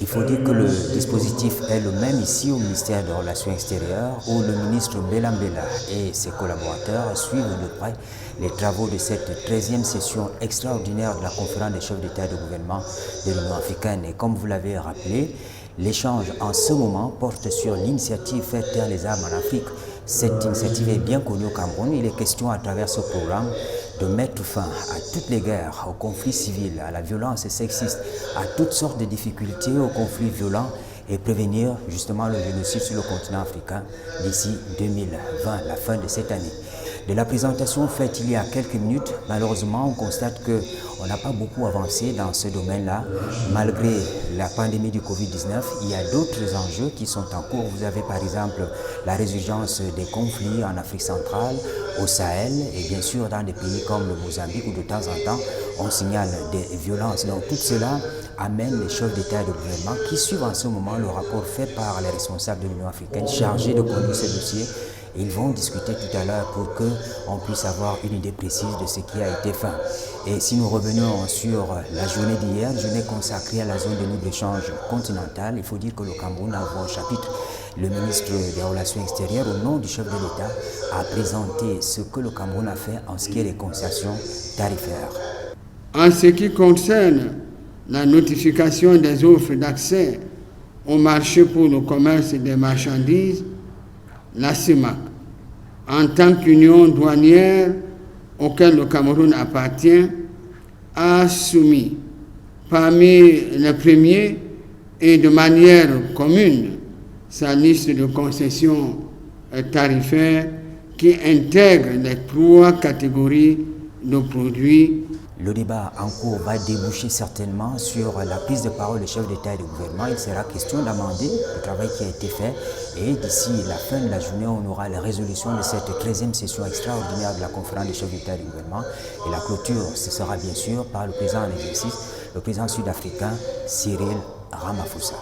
Il faut dire que le dispositif est le même ici au ministère des Relations extérieures où le ministre Béla Mbela et ses collaborateurs suivent de près les travaux de cette 13e session extraordinaire de la conférence des chefs d'État et de gouvernement de l'Union africaine. Et comme vous l'avez rappelé, l'échange en ce moment porte sur l'initiative Faire taire les armes en Afrique. Cette initiative est bien connue au Cameroun. Il est question à travers ce programme de mettre fin à toutes les guerres, aux conflits civils, à la violence sexiste, à toutes sortes de difficultés, aux conflits violents et prévenir justement le génocide sur le continent africain d'ici 2020, la fin de cette année. De la présentation faite il y a quelques minutes, malheureusement, on constate qu'on n'a pas beaucoup avancé dans ce domaine-là. Malgré la pandémie du Covid-19, il y a d'autres enjeux qui sont en cours. Vous avez par exemple la résurgence des conflits en Afrique centrale, au Sahel et bien sûr dans des pays comme le Mozambique où de temps en temps on signale des violences. Donc tout cela amène les chefs d'État et de gouvernement qui suivent en ce moment le rapport fait par les responsables de l'Union africaine chargés de conduire ce dossier. Ils vont discuter tout à l'heure pour qu'on puisse avoir une idée précise de ce qui a été fait. Et si nous revenons sur la journée d'hier, journée consacrée à la zone de libre-échange continentale, il faut dire que le Cameroun a ouvert un chapitre. Le ministre des Relations extérieures, au nom du chef de l'État, a présenté ce que le Cameroun a fait en ce qui est des concessions tarifaires. En ce qui concerne la notification des offres d'accès au marché pour le commerce des marchandises, la CEMAC, en tant qu'union douanière auquel le Cameroun appartient, a soumis parmi les premiers et de manière commune sa liste de concessions tarifaires qui intègre les 3 catégories de produits. Le débat en cours va déboucher certainement sur la prise de parole des chefs d'État et de gouvernement. Il sera question d'amender le travail qui a été fait et d'ici la fin de la journée, on aura la résolution de cette 13e session extraordinaire de la conférence des chefs d'État et de gouvernement. Et la clôture, ce sera bien sûr par le président en exercice, le président sud-africain Cyril Ramaphosa.